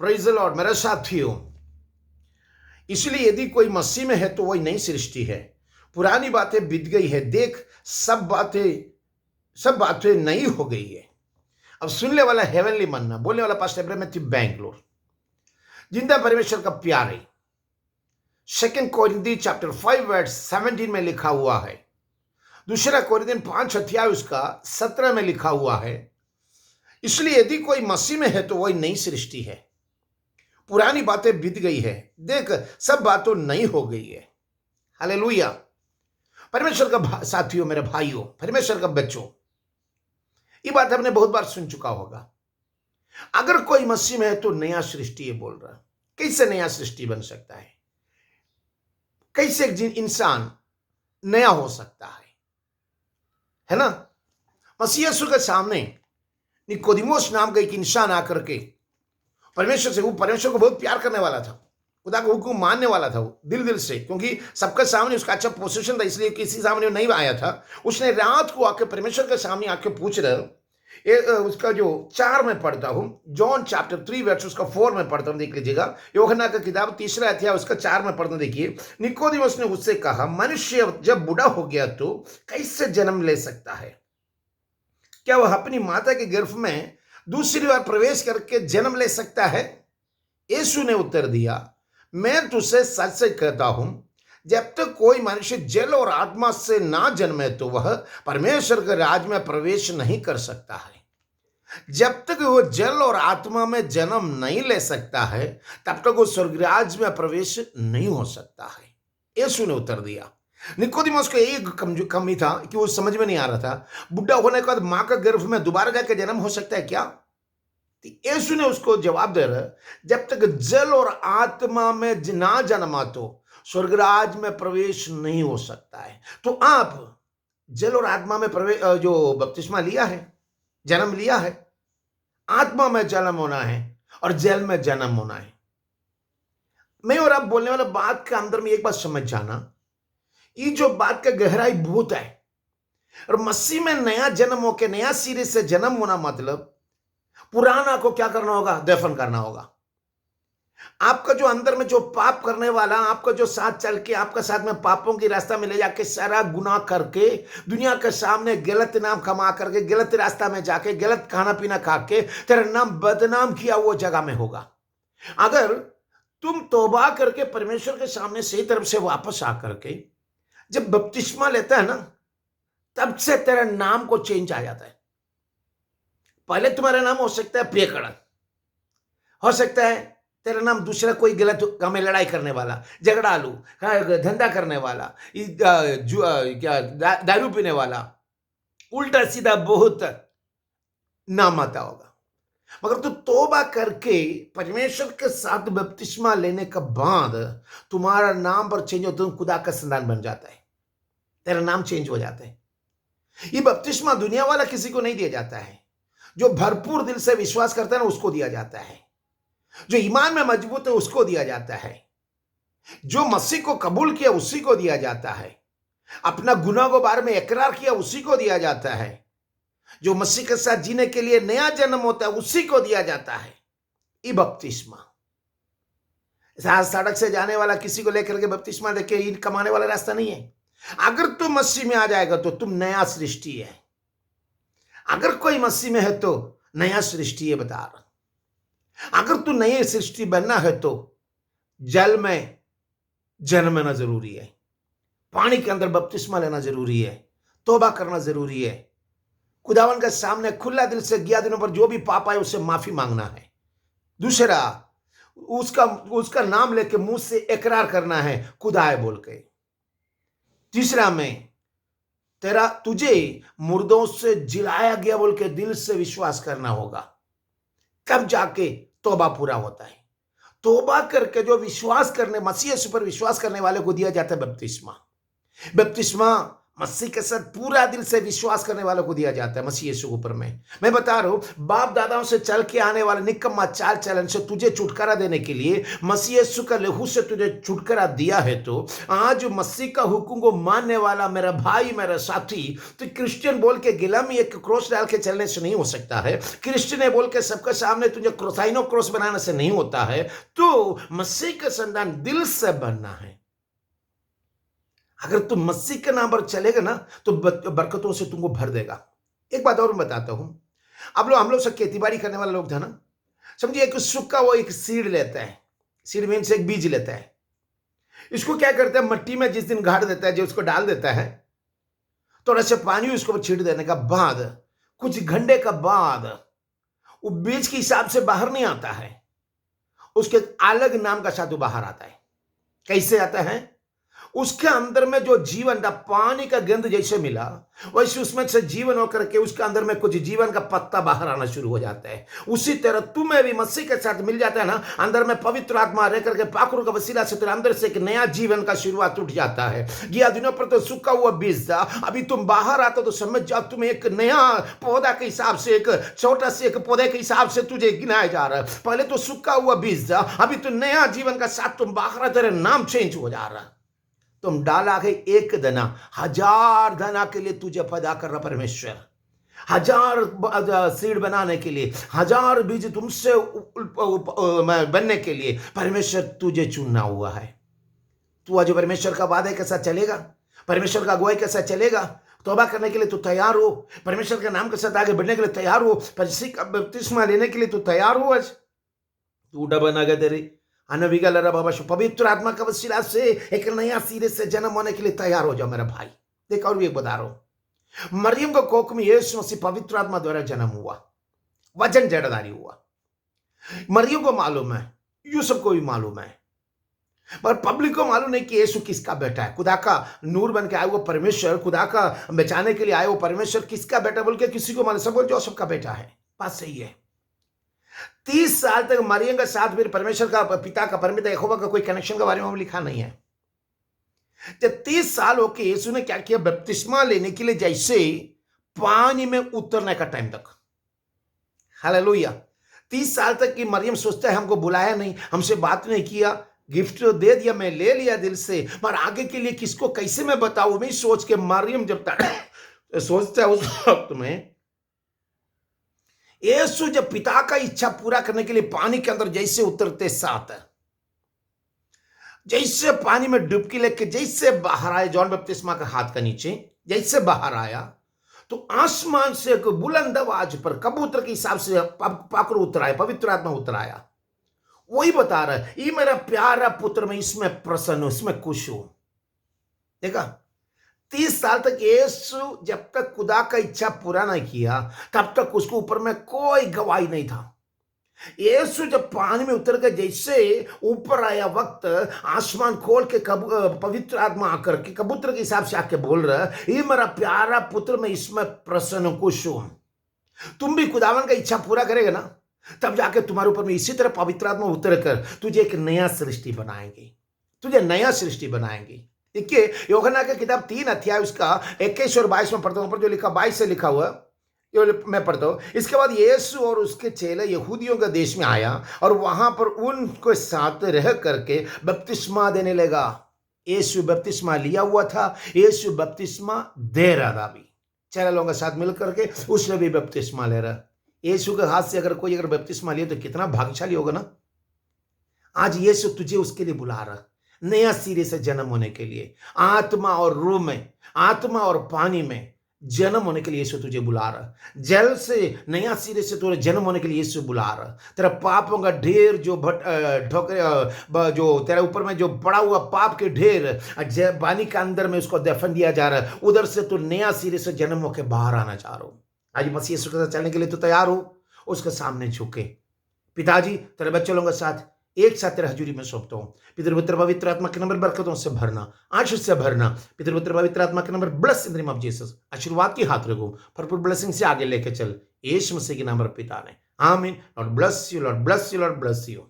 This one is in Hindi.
प्रेज़ द लॉर्ड मेरे साथियों, इसलिए यदि कोई मसीह में है तो वही नई सृष्टि है। पुरानी बातें बीत गई है, देख सब बातें नई हो गई है। अब सुनने वाला हेवनली मनना, बोलने वाला पास्टर इब्राहिम मैथ्यू बैंगलोर। जिंदा परमेश्वर का प्यार है। 2 कोरिन्थी चैप्टर 5 वर्स 17 में लिखा हुआ है। दूसरा कोरिन्थियन 5 अध्याय उसका 17 में लिखा हुआ है। इसलिए यदि कोई मसीह में है तो वही नई सृष्टि है। पुरानी बातें बीत गई है, देख सब बातें नई हो गई है। हालेलुया। परमेश्वर का साथियों, मेरे भाइयों, परमेश्वर का बच्चों, ये बात हमने बहुत बार सुन चुका होगा। अगर कोई मसीह में है तो नया सृष्टि है बोल रहा। कैसे नया सृष्टि बन सकता है? कैसे इंसान नया हो सकता है ना? मसीह यीशु के सामने निकोदिमोस नाम का एक इंसान आकर के परमेश्वर को बहुत प्यार करने वाला था, खुदा को हुक्म मानने वाला था वो दिल से, क्योंकि सबके सामने उसका अच्छा पोजीशन था, इसलिए किसी सामने नहीं आया था। उसने रात को आके परमेश्वर के सामने आके पूछ रहे, उसका जो 4 में पढ़ता हूं, जॉन चैप्टर 3 वर्स उसका 4 में पढ़ता हूं, देख लीजिएगा। यूहन्ना का किताब 3 अध्याय उसका 4 में पढ़ता हूं। देखिए, निकोदिमस ने उससे कहा, मनुष्य जब बूढ़ा हो गया तो कैसे जन्म ले सकता है? क्या वह अपनी माता के गर्भ में दूसरी बार प्रवेश करके जन्म ले सकता है? यीशु ने उत्तर दिया, मैं तुझसे सच सच कहता हूं, जब तक कोई मनुष्य जल और आत्मा से ना जन्मे तो वह परमेश्वर के राज में प्रवेश नहीं कर सकता है। जब तक वो जल और आत्मा में जन्म नहीं ले सकता है, तब तक वो स्वर्गराज में प्रवेश नहीं हो सकता है। यीशु ने उत्तर दिया। निकोदिमस को एक कमी था कि वो समझ में नहीं आ रहा था, बुढ़ा होने के बाद मां का गर्भ में दोबारा जाके जन्म हो सकता है क्या? यीशु ने उसको जवाब दे रहा, जब तक जल और आत्मा में ना जन्मा तो स्वर्गराज में प्रवेश नहीं हो सकता है। तो आप जल और आत्मा में प्रवेश, जो बपतिस्मा लिया है, जन्म लिया है, आत्मा में जन्म होना है और जल में जन्म होना है। मैं और आप बोलने वाला बात के अंदर में एक बात समझ जाना, ये जो बात का गहराई बहुत है। और मसीह में नया जन्म होके नया सिरे से जन्म होना मतलब पुराना को क्या करना होगा? दफन करना होगा। आपका जो अंदर में जो पाप करने वाला, आपका जो साथ चल के आपका साथ में पापों की रास्ता में ले जाके सारा गुनाह करके दुनिया के सामने गलत नाम कमा करके गलत रास्ता में जाके गलत खाना पीना खा के तेरा नाम बदनाम किया, वो जगह में होगा। अगर तुम तौबा करके परमेश्वर के सामने सही तरफ से वापस आकर के जब बपतिस्मा लेता है ना, तब से तेरा नाम को चेंज आ जाता है। पहले तुम्हारा नाम हो सकता है प्रियकरण, हो सकता है तेरा नाम दूसरा कोई गलत काम में लड़ाई करने वाला, झगड़ालू, धंधा करने वाला, दारू पीने वाला, उल्टा सीधा बहुत नाम आता होगा। मगर तू तौबा करके परमेश्वर के साथ बपतिस्मा लेने के बाद तुम्हारा नाम पर चेंज होता है, तुम खुदा का संतान बन जाता है, तेरा नाम चेंज हो जाता है। ये बपतिस्मा दुनिया वाला किसी को नहीं दिया जाता है। जो भरपूर दिल से विश्वास करता है ना, उसको दिया जाता है। जो ईमान में मजबूत है उसको दिया जाता है। जो मसीह को कबूल किया उसी को दिया जाता है। अपना गुनाह के बारे में इकरार किया उसी को दिया जाता है। जो मसीह के साथ जीने के लिए नया जन्म होता है उसी को दिया जाता है ये बपतिस्मा। सड़क से जाने वाला किसी को लेकर के बपतिस्मा देके ईद कमाने वाला रास्ता नहीं है। अगर तुम मसीह में आ जाएगा तो तुम नया सृष्टि है। अगर कोई मसीह में है तो नया सृष्टि है, बता रहा। अगर तू नई सृष्टि बनना है तो जल में जन्मना जरूरी है, पानी के अंदर बपतिस्मा लेना जरूरी है, तौबा करना जरूरी है, खुदावन के सामने खुला दिल से गया दिनों पर जो भी पाप आए उससे माफी मांगना है। दूसरा, उसका नाम लेके मुंह से इकरार करना है खुदा है बोल के। तीसरा में तुझे मुर्दों से जिलाया गया बोल के दिल से विश्वास करना होगा, तब जाके तौबा पूरा होता है। तौबा करके जो विश्वास करने, मसीह यीशु पर विश्वास करने वाले को दिया जाता है बपतिस्मा। बपतिस्मा मसीह के साथ पूरा दिल से विश्वास करने वालों को दिया जाता है मसीह यीशु के ऊपर में। मैं बता रहा हूं, बाप दादाओं से चल के आने वाले निकम्मा चाल चलन से तुझे छुटकारा देने के लिए मसीह यीशु का लहू से तुझे छुटकारा दिया है। तो आज मसीह का हुक्म को मानने वाला मेरा भाई, मेरा साथी, तो क्रिश्चियन बोल के गिलामी एक क्रॉस डाल के चलने से नहीं हो सकता है। क्रिश्चियन है बोल के सबके सामने तुझे क्रोसाइनो क्रॉस बनाने से नहीं होता है। तो मसीह का संतान दिल से बनना है। अगर तुम मसीह के नाम पर चलेगा ना तो बरकतों से तुमको भर देगा। एक बात और मैं बताता हूं, हम लोग सब खेती बाड़ी करने वाले लोग थे ना। समझिए एक सूखा वो एक सीड लेता है, सीड मीन से एक बीज लेता है। इसको क्या करता है, मट्टी में जिस दिन गाड़ देता है, जो उसको डाल देता है, थोड़ा सा पानी उसको छीट देने का बाद कुछ घंटे का बाद वो बीज के हिसाब से बाहर नहीं आता है, उसके अलग नाम का साथ बाहर आता है। कैसे आता है? उसके अंदर में जो जीवन था, पानी का गंध जैसे मिला वैसे उसमें से जीवन होकर के उसके अंदर में कुछ जीवन का पत्ता बाहर आना शुरू हो जाता है। उसी तरह तुम्हें भी मसीह के साथ मिल जाता है ना, अंदर में पवित्र आत्मा रह करके पाखुर का वसीला से तेरे अंदर से एक नया जीवन का शुरुआत उठ जाता है। गया दिनों पर तो सूखा हुआ बीज था, अभी तुम बाहर आता तो समझ जाओ तुम्हें एक नया पौधा के हिसाब से, एक छोटा से एक पौधे के हिसाब से तुझे गिनाया जा रहा है। पहले तो सूखा हुआ बीज था, अभी तो नया जीवन का साथ तुम बाहर, तेरे नाम चेंज हो जा रहा। तुम डाला है एक दाना, 1000 दाना के लिए तुझे पैदा कर रहा परमेश्वर। 1000 सीड बनाने के लिए, 1000 बीज तुमसे बनने के लिए परमेश्वर तुझे चुनना हुआ है। तू आज परमेश्वर का वादे के साथ चलेगा, परमेश्वर का अगुवाई के साथ चलेगा, तौबा करने के लिए तू तैयार हो, परमेश्वर के नाम के साथ आगे बढ़ने के लिए तैयार हो, बपतिस्मा लेने के लिए तू तैयार हो। आज तू डबना तेरी अनविगल बाबा पवित्र आत्मा का वसीला से एक नया सिरे से जन्म होने के लिए तैयार हो जाओ मेरा भाई। देख और भी एक बता रहा हूं, मरियम को कोख में यीशु मसीह पवित्र आत्मा द्वारा जन्म हुआ, वजन जड़दारी हुआ। मरियम को मालूम है, यूसुफ को भी मालूम है, पर पब्लिक को मालूम नहीं कि यीशु किसका बेटा है। खुदा का नूर बन के आए वो परमेश्वर, खुदा का बचाने के लिए आए वो परमेश्वर किसका बेटा बोल के किसी को मालूम। सब बोल जोसेफ का बेटा है, बात सही है। 30 साल तक मरियम का साथ फिर परमेश्वर का पिता का परमिता यहोवा का कोई कनेक्शन के बारे में लिखा नहीं है। जब 30 साल होके यीशु ने क्या किया, बपतिस्मा लेने के लिए जैसे पानी में उतरने का टाइम तक, हालेलुया, 30 साल तक की मरियम सोचता है हमको बुलाया नहीं, हमसे बात नहीं किया, गिफ्ट तो दे दिया, मैं ले लिया दिल से, पर आगे के लिए किसको कैसे मैं बताऊं, मैं सोच के मरियम जब तक सोचता है उस वक्त में यीशु जब पिता का इच्छा पूरा करने के लिए पानी के अंदर जैसे उतरते साथ, जैसे पानी में डुबकी लेके जैसे बाहर आए, जॉन बपतिस्मा का हाथ का नीचे जैसे बाहर आया, तो आसमान से एक बुलंद आवाज पर कबूतर के हिसाब से पाखुर उतर आया, पवित्र आत्मा उतर आया। वही बता रहा है, ये मेरा प्यारा पुत्र, मैं इसमें प्रसन्न हूं, इसमें खुश हूं। देखा, 30 साल तक यीशु जब तक खुदा का इच्छा पूरा नहीं किया तब तक उसको ऊपर में कोई गवाही नहीं था। यीशु जब पानी में उतर के जैसे ऊपर आया वक्त, आसमान खोल के पवित्र आत्मा आकर के कबूतर के हिसाब से आके बोल रहा है, ये मेरा प्यारा पुत्र, मैं इसमें प्रसन्न खुश हूं। तुम भी खुदावन का इच्छा पूरा करेगा ना, तब जाके तुम्हारे ऊपर में इसी तरह पवित्र आत्मा उतर कर तुझे एक नया सृष्टि बनाएंगे, तुझे नया सृष्टि बनाएंगे। देखिए यूहन्ना की किताब 3 अध्याय उसका 21 और 22 में पढ़ता हूं, पर जो लिखा 22 से लिखा हुआ मैं पढ़ता हूं। इसके बाद यीशु और उसके चेले यहूदियों के देश में आया और वहां पर उनके साथ रह करके बपतिस्मा देने लगा। यीशु बपतिस्मा लिया हुआ था, यीशु बपतिस्मा दे रहा था भी, चेले लोगों के साथ मिल करके उसने भी बपतिस्मा ले रहा। यीशु के हाथ से अगर कोई बपतिस्मा लिया तो कितना भाग्यशाली होगा ना। आज यीशु तुझे उसके लिए बुला रहा, नया सिरे से जन्म होने के लिए, आत्मा और रूह में, आत्मा और पानी में जन्म होने के लिए यीशु तुझे बुला रहा। जल से नया सिरे से तुझे जन्म होने के लिए यीशु बुला रहा। तेरा पापों का ढेर जो जो तेरे ऊपर में जो पड़ा हुआ पाप के ढेर पानी के अंदर में उसको दफन दिया जा रहा है, उधर से तू नया सिरे से जन्म होकर बाहर आना चाह रहा हो। आज मसीह यीशु के साथ चलने के लिए तो तैयार हो, उसके सामने झुके। पिताजी तेरे बच्चे लोगों के साथ एक साथ तेरे हजूरी में सौंपता हूं। पितृपुत्र पवित्र आत्मा के नंबर बरकतों से भरना, आशीष से भरना। पितृपुत्र पवित्र आत्मा के number bless in the name of Jesus, आशीर्वाद की हाथ रखो, भरपूर ब्लेसिंग से आगे लेके चल, यीशु मसीह के नाम पर पिता ने, आमीन। Lord bless you, Lord bless you, Lord bless you.